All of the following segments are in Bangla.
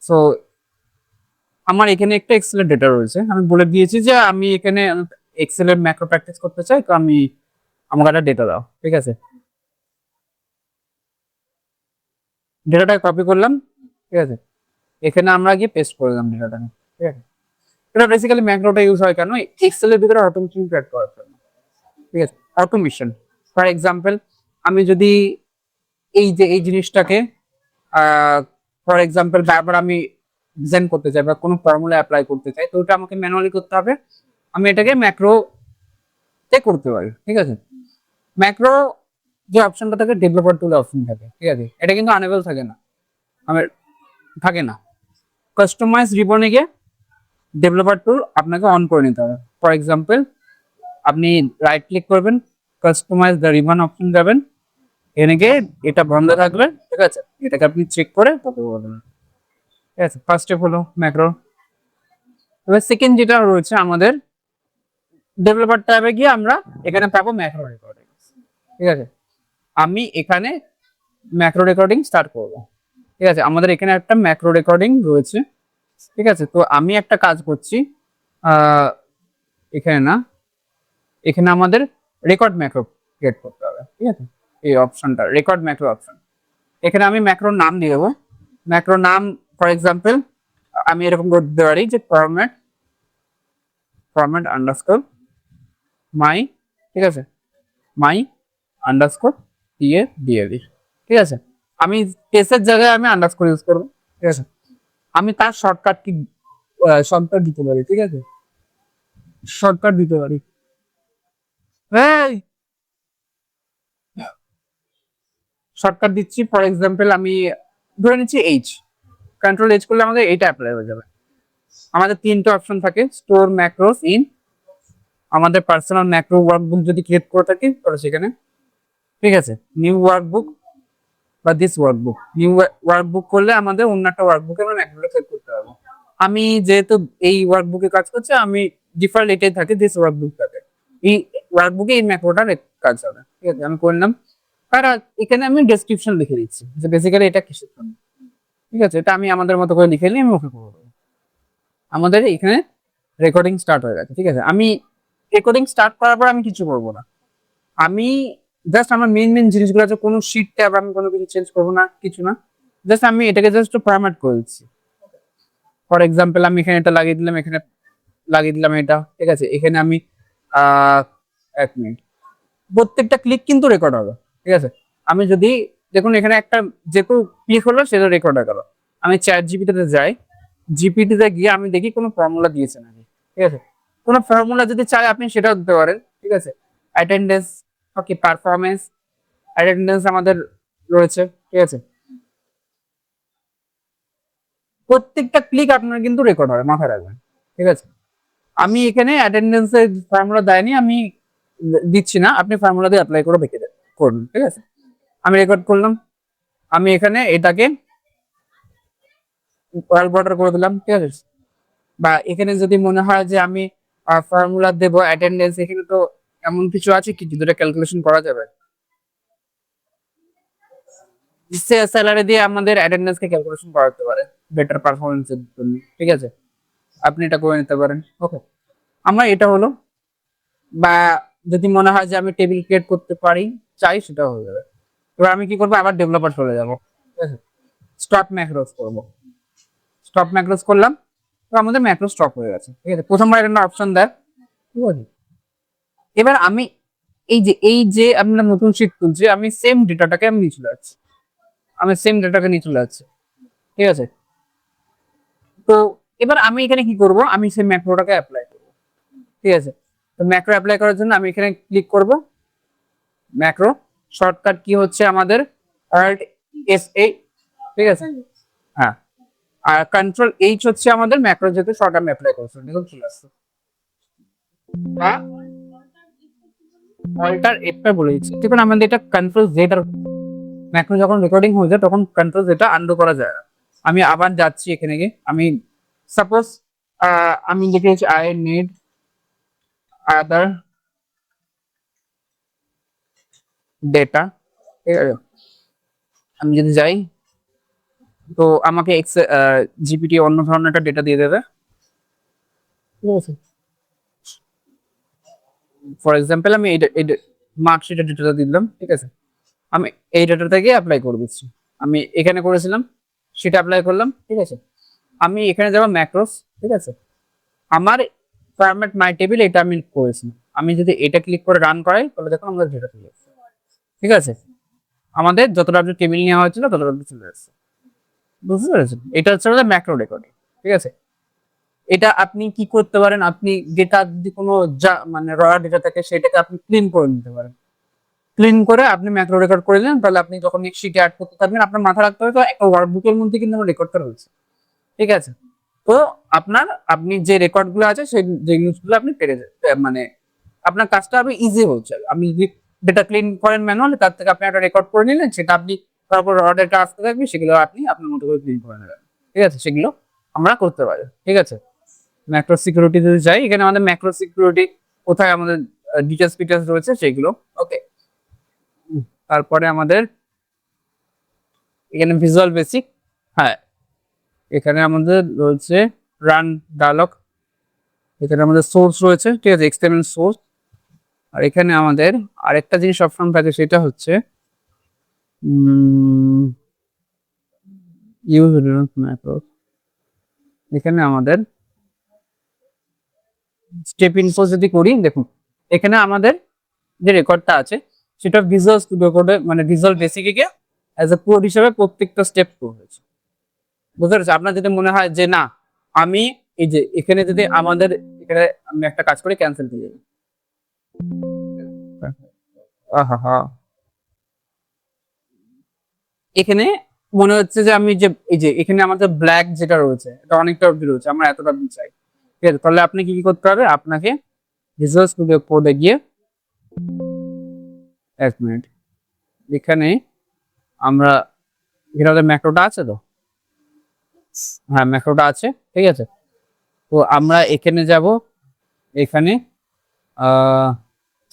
সো আমার এখানে একটা এক্সেলের ডেটা রয়েছে, আমি বলে দিয়েছি যে আমি এখানে এক্সেলের ম্যাক্রো প্র্যাকটিস করতে চাই, তো আমি আমাকে একটা ডেটা দাও, ঠিক আছে। ডেটাটা কপি করলাম, ঠিক আছে, এখানে আমরা গিয়ে পেস্ট করলাম ডেটাটা, ঠিক আছে। এটা বেসিক্যালি ম্যাক্রোটা ইউজ হয় কেন, এক্সেলের ভিতরে অটোমেশন ক্রিয়েট করার জন্য, ঠিক আছে। অটোমেশন, ফর এক্সাম্পল, আমি যদি এই জিনিসটাকে ফর এক্সাম্পল বারবার আমি ডিজাইন করতে চাই বা কোনো ফর্মুলা অ্যাপ্লাই করতে চাই, তো ওটা আমাকে ম্যানুয়ালি করতে হবে, আমি এটাকে ম্যাক্রো তে করতে পারি, ঠিক আছে। ম্যাক্রো যে অপশনটা থাকে, ডেভেলপার টুল অপশন থাকে, ঠিক আছে, এটা কিন্তু আনেবল থাকে না, আমার থাকে না। কাস্টমাইজ রিবনে গিয়ে ডেভেলপার টুল আপনাকে অন করে নিতে হবে। ফর এক্সাম্পল, আপনি রাইট ক্লিক করবেন, কাস্টমাইজ দ্য রিবন অপশন যাবেন, এনে গিয়ে এটা বন্ধ থাকবে, ঠিক আছে, এটাকে আপনি চেক করে তারপর বলবেন, ঠিক আছে। ফার্স্ট স্টেপ হলো ম্যাক্রো। এবার সেকেন্ড যেটা রয়েছে আমাদের, ডেভেলপার ট্যাবে গিয়ে আমরা এখানে পাবো ম্যাক্রো রেকর্ডিং, ঠিক আছে। আমি এখানে ম্যাক্রো রেকর্ডিং স্টার্ট করব, ঠিক আছে। আমাদের এখানে একটা ম্যাক্রো রেকর্ডিং রয়েছে, ঠিক আছে। তো আমি একটা কাজ করছি, এখানে না, এখানে আমাদের রেকর্ড ম্যাক্রো ক্রিয়েট করতে হবে, ঠিক আছে। এই অপশনটা রেকর্ড ম্যাক্রো অপশন, এখানে আমি ম্যাক্রোর নাম দিয়ে দেবো। ম্যাক্রো নাম ফর এক্সাম্পল আমি এরকম করে দিতে পারি যে ফরম্যাট আন্ডারস্কোর মাই, ঠিক আছে, মাই আন্ডারস্কোর দিয়ে দিয়ে দিই, ঠিক আছে। আমি কেসের জায়গায় আমি আন্ডারস্কোর ইউজ করবো, ঠিক আছে। আমি তার শর্টকাট কি শর্টকাট দিতে পারি, ঠিক আছে, শর্টকাট দিতে পারি, শর্টকাট দিচ্ছি। ফর এক্সাম্পল আমি ধরে নিচ্ছি এইচ, কন্ট্রোল এইচ করলে আমাদের এইটা অ্যাপ্লাই হয়ে যাবে। আমাদের তিনটে অপশন থাকে, স্টোর ম্যাক্রোস ইন, আমাদের পার্সোনাল ম্যাক্রো ওয়ার্কবুক যদি ক্রিয়েট করে থাকি তাহলে সেখানে, ঠিক আছে, নিউ ওয়ার্কবুক বা দিস ওয়ার্কবুক, নিউ ওয়ার্কবুক করলে আমাদের অন্য একটা ওয়ার্কবুকে আমরা ম্যাক্রোটা সেট করতে পারবো। আমি যেহেতু এই ওয়ার্কবুকে কাজ করছি, আমি ডিফল্ট এটাই থাকে, দিস ওয়ার্কবুক থাকে, এই ওয়ার্কবুকে এই ম্যাক্রোটা কাজ হবে, ঠিক আছে। আমি করলাম, আর এখানে আমি ডেসক্রিপশন লিখে দিচ্ছি যে বেসিক্যালি এটা কিসের জন্য, ঠিক আছে। এটা আমি আমাদের মতো করে লিখে নিই, আমি ওকে করবো। আমাদের এখানে রেকর্ডিং স্টার্ট হয়ে গেছে, ঠিক আছে। আমি রেকর্ডিং স্টার্ট করার পর আমি কিছু করবো না, আমি জাস্ট আমার মেন জিনিসগুলো আছে, কোনো শিট ট্যাব আমি কোনো কিছু চেঞ্জ করবো না, কিছু না, জাস্ট আমি এটাকে জাস্ট ফরম্যাট করে দিচ্ছি। ফর এক্সাম্পল আমি এখানে এটা লাগিয়ে দিলাম, এখানে লাগিয়ে দিলাম এটা, ঠিক আছে। এখানে আমি আহ 1 মিনিট, প্রত্যেকটা ক্লিক কিন্তু রেকর্ড হবে, ঠিক আছে। আমি যদি দেখুন এখানে একটা যেহেতু ক্লিক হলো সেটা রেকর্ড হয়ে গেল, আমি চ্যাট জিপিটিতে যাই, জিপিটিতে গিয়ে আমি দেখি কোনো ফর্মুলা দিয়েছে নাকি, ঠিক আছে। কোনো ফর্মুলা যদি চাই আপনি সেটাও দিতে পারেন, ঠিক আছে। অ্যাটেন্ডেন্স, ওকে, পারফরমেন্স, অ্যাটেন্ডেন্স আমাদের রয়েছে, ঠিক আছে। প্রত্যেকটা ক্লিক আপনার কিন্তু রেকর্ড হবে, মাথায় রাখবেন, ঠিক আছে। আমি এখানে অ্যাটেন্ডেন্সের ফর্মুলা দেয়নি, আমি দিচ্ছি না, আপনি ফর্মুলা দিয়ে অ্যাপ্লাই করে দেখে করুন, ঠিক আছে। আমি রেকর্ড করলাম, আমি এখানে এটাকে ওয়াল বর্ডার করে দিলাম, ঠিক আছে। বা এখানে যদি মনে হয় যে আমি ফর্মুলা দেবো অ্যাটেন্ডেন্স, এখানে তো এমন কিছু আছে কি যেটা ক্যালকুলেশন করা যাবে, স্যালারি দিয়ে আমাদের অ্যাটেন্ডেন্স কে ক্যালকুলেশন করাতে পারে বেটার পারফরমেন্সের জন্য, ঠিক আছে। আপনি এটা করে নিতে পারেন, ওকে। আমার এটা হলো, বা যদি মনে হয় যে আমি টেবিল ক্রিয়েট করতে পারি, চাই, সেটা হয়ে যাবে। এবার আমি কি করবো, আবার ডেভেলপার চলে যাবো, ঠিক আছে, স্টপ ম্যাক্রোস করবো, স্টপ ম্যাক্রোস করলাম, তো আমাদের ম্যাক্রো স্টপ হয়ে গেছে, ঠিক আছে। প্রথমবার একটা অপশন দেয়, ঠিক আছে। এবার আমি এই যে আমরা নতুন শিট তুলছি, আমি সেম ডেটাটাকে আমি নিয়ে চলে যাচ্ছি, আমি সেম ডেটাকে নিয়ে চলে যাচ্ছি, ঠিক আছে। তো এবার আমি এখানে কি করব, আমি সেই ম্যাক্রোটাকে অ্যাপ্লাই করব, ঠিক আছে। তো ম্যাক্রো অ্যাপ্লাই করার জন্য আমি এখানে ক্লিক করব, ম্যাক্রো শর্টকাট কি হচ্ছে আমাদের অল্ট এস এ, ঠিক আছে, হ্যাঁ। আর কন্ট্রোল এইচ হচ্ছে আমাদের ম্যাক্রো, যেহেতু শর্ট আমি অ্যাপ্লাই করছি, দেখুন চলে আসছে। বা অল্টার এফটা বলে দিচ্ছি, দেখুন আমাদের এটা কন্ট্রোল জেড, আর ম্যাক্রো যখন রেকর্ডিং হয়ে যায় তখন কন্ট্রোল জেডটা আনডু করা যায় না। আমি আবার যাচ্ছি এখানে গিয়ে, আমি সাপোজ আমি লিখেছি আই নিড আদার ডেটা, ঠিক আছে। আমি যদি যাই, তো আমাকে জিপিটি অন্য ধরনের একটা ডেটা দিয়ে দেবে, ঠিক আছে। ফর এক্সাম্পল আমি এই মার্কশিটের ডেটাটা দিলাম, ঠিক আছে। আমি এই ডেটা থেকে অ্যাপ্লাই করে দিচ্ছি। আমি এখানে করেছিলাম, সেটা অ্যাপ্লাই করলাম, ঠিক আছে। আমি এখানে যাবো ম্যাক্রোস, ঠিক আছে। আমার ফরম্যাট মাই টেবিল এটা আমি করেছি। আমি যদি এটা ক্লিক করে রান করাই তাহলে দেখো আমাদের ডেটা চলে আসছে, ঠিক আছে। আমাদের যতটা টেবিল নেওয়া হয়েছিল ততটা চলে আসছে, বুঝতে পেরেছেন? এটা হচ্ছে আমাদের ম্যাক্রো রেকর্ডিং, ঠিক আছে। এটা আপনি কি করতে পারেন, আপনি ডেটা যদি কোনো মানে র ডেটা থাকে সেটাকে আপনি ক্লিন করে নিতে পারেন। ক্লিন করে আপনি ম্যাক্রো রেকর্ড করে দিলেন, তাহলে আপনি যখন শিটে অ্যাড করতে থাকবেন আপনার মাথা রাখতে হবে তো একটা ওয়ার্কবুকের মধ্যে কিন্তু আমার রেকর্ডটা রয়েছে, ঠিক আছে। তো আপনি যে রেকর্ড গুলো আছে সেই যে জিনিসগুলো আপনি মানে আপনার কাজটা আপনি ইজি হচ্ছে। আপনি যদি ডেটা ক্লিন করেন ম্যানুয়ালি, তার থেকে আপনি একটা রেকর্ড করে নিলেন, সেটা আপনি তারপর র ডেটা আসতে থাকবে, সেগুলো আপনি আপনার মতো করে ক্লিন করে নেবেন, ঠিক আছে। সেগুলো আমরা করতে পারি, ঠিক আছে। ম্যাক্রো সিকিউরিটি যদি যাই, এখানে আমাদের ম্যাক্রো সিকিউরিটি কোথায় আমাদের ডিটেলস রয়েছে সেগুলো, ওকে। তারপরে আমাদের এখানে ভিজুয়াল বেসিক, হ্যাঁ, এখানে আমাদের রয়েছে রান ডায়ালগ, এখানে আমাদের সোর্স রয়েছে, ঠিক আছে, এক্সটের্নাল সোর্স। আর এখানে আমাদের আরেকটা জিনিস অপশন থাকে, সেটা হচ্ছে ইউজ ম্যাক্রো। এখানে আমাদের স্টেপ ইনফো যদি করি, দেখুন এখানে আমাদের যে রেকর্ডটা আছে সেটা ভিজুয়াল স্টুডিও কোডে মানে ভিজুয়াল বেসিকে গিয়ে অ্যাজ এ কোড হিসেবে প্রত্যেকটা স্টেপ করেছে, বুঝতে পেরেছি। আপনার যদি মনে হয় যে না আমি এই যে এখানে যদি আমাদের এখানে আমি একটা কাজ করে ক্যান্সেল দিয়ে যাই, হা এখানে মনে হচ্ছে যে আমি যে এই যে এখানে আমাদের ব্ল্যাক যেটা রয়েছে এটা অনেকটা অব্দি রয়েছে, আমরা এতটা অব্দি চাই, ঠিক আছে। তাহলে আপনি কি কি করতে হবে, আপনাকে ভিজুয়াল স্টুডিও কোডে গিয়ে, এক মিনিট, এখানে আমরা এখানে আমাদের ম্যাক্রোটা আছে তো, হ্যাঁ ম্যাক্রোটা আছে, ঠিক আছে। তো আমরা এখানে যাব, এখানে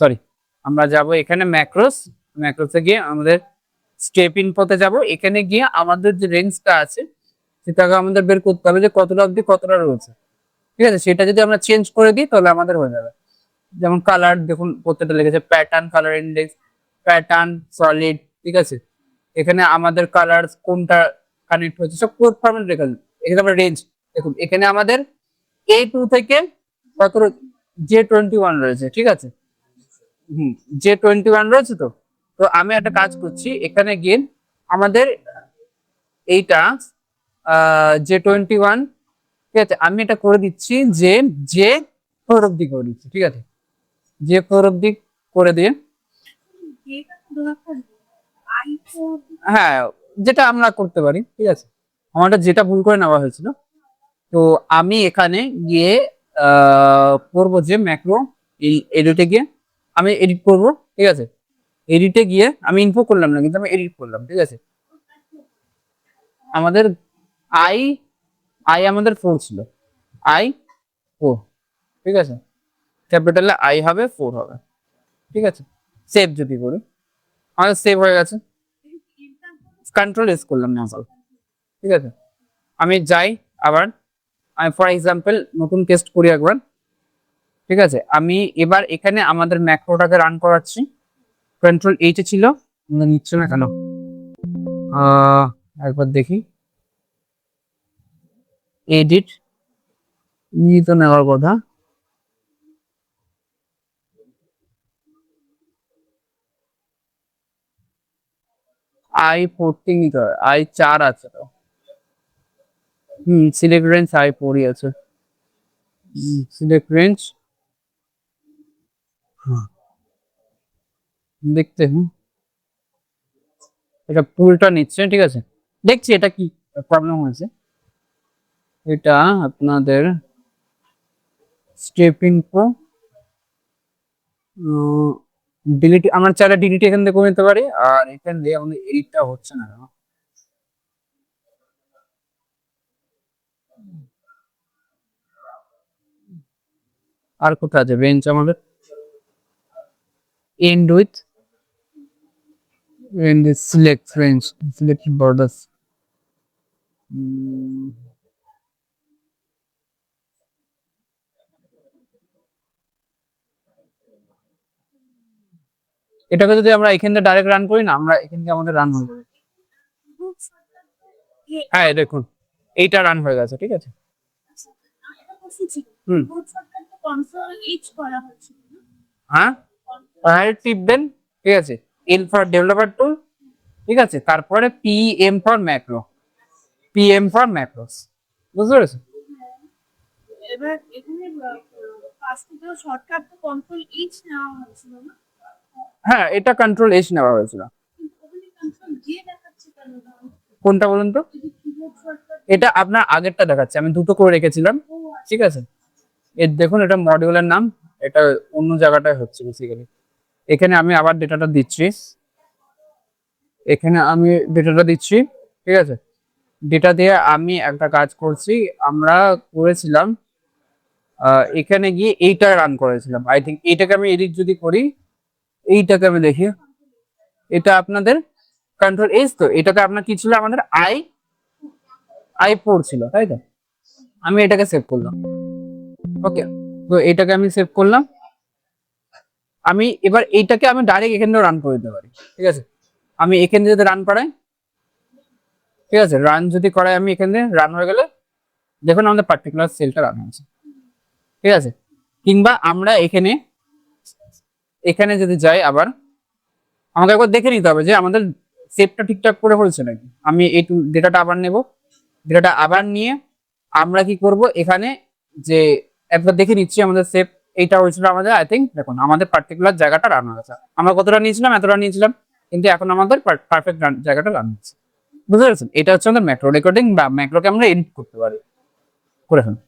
সরি, আমরা যাব এখানে ম্যাক্রোসে গিয়ে আমাদের স্টেপ ইনফোতে যাব। এখানে গিয়ে আমাদের যে রেঞ্জটা আছে সেটাকে আমাদের বের করতে হবে যে কতটা অবধি কতটা রয়েছে, ঠিক আছে। সেটা যদি আমরা চেঞ্জ করে দিই তাহলে আমাদের হয়ে যাবে। যেমন কালার দেখুন প্রত্যেকটা লিখেছে pattern, colour index, pattern, solid, ঠিক আছে। এখানে আমাদের কালার কোনটা কানেক্ট হয়েছে সব কোড ফরম্যাট রেখে দিন। এখানে আমরা রেঞ্জ দেখুন, এখানে আমাদের A2 থেকে কত J21 রয়েছে, ঠিক আছে। J21 রয়েছে তো। তো আমি একটা কাজ করছি, এখানে গিয়ে আমাদের এইটা J21, ঠিক আছে, আমি এটা করে দিচ্ছি যে J4 অব্দি করে দিচ্ছি, ঠিক আছে। J4 অব্দি করে দিয়ে, হ্যাঁ যেটা আমরা করতে পারি, ঠিক আছে। আমাদের যেটা ভুল করে নেওয়া হয়েছিল, তো আমি এখানে গিয়ে করবো যে ম্যাক্রো এডিটে গিয়ে আমি এডিট করব, ঠিক আছে। এডিটে গিয়ে আমি ইনফো করলাম না, কিন্তু আমি এডিট করলাম, ঠিক আছে। আমাদের আই আই আমাদের 4 ছিল, I4, ঠিক আছে। ক্যাপিটালে আই হবে, 4 হবে, ঠিক আছে। সেভ যদি করি আমাদের সেভ হয়ে গেছে, কন্ট্রোল এস করলাম না, ঠিক আছে। আমি যাই আবার, আমি ফর এক্সাম্পল নতুন টেস্ট করি একবার, ঠিক আছে। আমি এবার এখানে আমাদের ম্যাক্রোটাকে রান করাচ্ছি, কন্ট্রোল এইচে ছিল, নিচ্ছে না কেন, একবার দেখি, এডিট নিয়ে তো নেওয়ার কথা, I14 নিতে হবে, I4 আছে তো, সিলেক্ট রেঞ্জ I4 আছে, সিলেক্ট রেঞ্জ দেখতে, এটা পুলটা নিচ্ছে, ঠিক আছে। দেখছি এটা কি প্রবলেম হয়েছে। এটা আপনাদের স্টেপ ইনফো ডিলিট, আমরা চাইলে ডিলিট এখান থেকে করে নিতে পারি, আর এখান দিয়ে আমাদের এডিটটা হচ্ছে না কেন? আর কোথায় আছে রেঞ্জ আমাদের, and with in the select range, select borders, um, এটাকে যদি আমরা এখান থেকে ডাইরেক্ট রান করি না, আমরা এখান থেকে আমাদের রান হয়ে যাবে। হ্যাঁ দেখুন, এইটা রান হয়ে গেছে, ঠিক আছে। হুম। হ্যাঁ, টিপবেন, ঠিক আছে। এল ফর ডেভেলপার টুল, ঠিক আছে, তারপরে PM for macro, PM for macros, বুঝতে পেরেছো? এবার এখানে ফার্স্টে তো শর্টকাট তো কন্ট্রোল এইচ নেওয়া হয়েছিল না? হ্যাঁ, এটা কন্ট্রোল এস নেওয়া হয়েছিল। ওখানে কন্ট্রোল জে দেখাচ্ছে কেন? কোনটা বলুন তো? Keyboard shortcut. এটা আপনার আগেরটা দেখাচ্ছে, আমি দুটো করে রেখেছিলাম, ঠিক আছে। এর দেখুন, এটা মডিউলের নাম, এটা অন্য জায়গাটায় হচ্ছে বেসিক্যালি। এখানে আমি আবার ডেটাটা দিচ্ছি, এখানে আমি ডেটাটা দিচ্ছি, ঠিক আছে। ডেটা দিয়ে আমি একটা কাজ করছি, আমরা করেছিলাম এখানে গিয়ে এইটা রান করেছিলাম, আই থিঙ্ক এইটাকে আমি এডিট যদি করি, এইটাকে আমি দেখি, এটা আপনাদের কন্ট্রোল এস, তো এটাকে আপনার কি ছিল, আমাদের আই আই ফোর ছিল, তাই তো। আমি এটাকে সেভ করলাম, ওকে। তো এটাকে আমি সেভ করলাম, আমি এবার এইটাকে আমি ডাইরেক্ট এখান থেকে রান করে দিতে পারি, ঠিক আছে। আমি এখানে যদি রান করাই, ঠিক আছে, রান যদি করাই আমি এখানে রান হয়ে গেলে দেখুন আমাদের পার্টিকুলার সেলটা রান হয়েছে, ঠিক আছে। কিংবা আমরা এখানে এখানে যদি যাই, আবার আমাকে একবার দেখে নিতে হবে যে আমাদের সেভটা ঠিকঠাক করে হয়েছে নাকি। আমি এই ডেটাটা আবার নেব, ডেটাটা আবার নিয়ে আমরা কি করব, এখানে যে একবার দেখে নিচ্ছি আমাদের সেভ এইটা হয়েছিল আমাদের, আই থিঙ্ক দেখুন আমাদের পার্টিকুলার জায়গাটা রান হয়ে গেছে। আমরা কতটা নিয়েছিলাম, এতটা নিয়েছিলাম, কিন্তু এখন আমাদের পারফেক্ট জায়গাটা রান হচ্ছে, বুঝতে পেরেছেন? এটা হচ্ছে আমাদের ম্যাক্রো রেকর্ডিং, বা ম্যাক্রোকে আমরা এডিট করতে পারি, করে ফেলুন।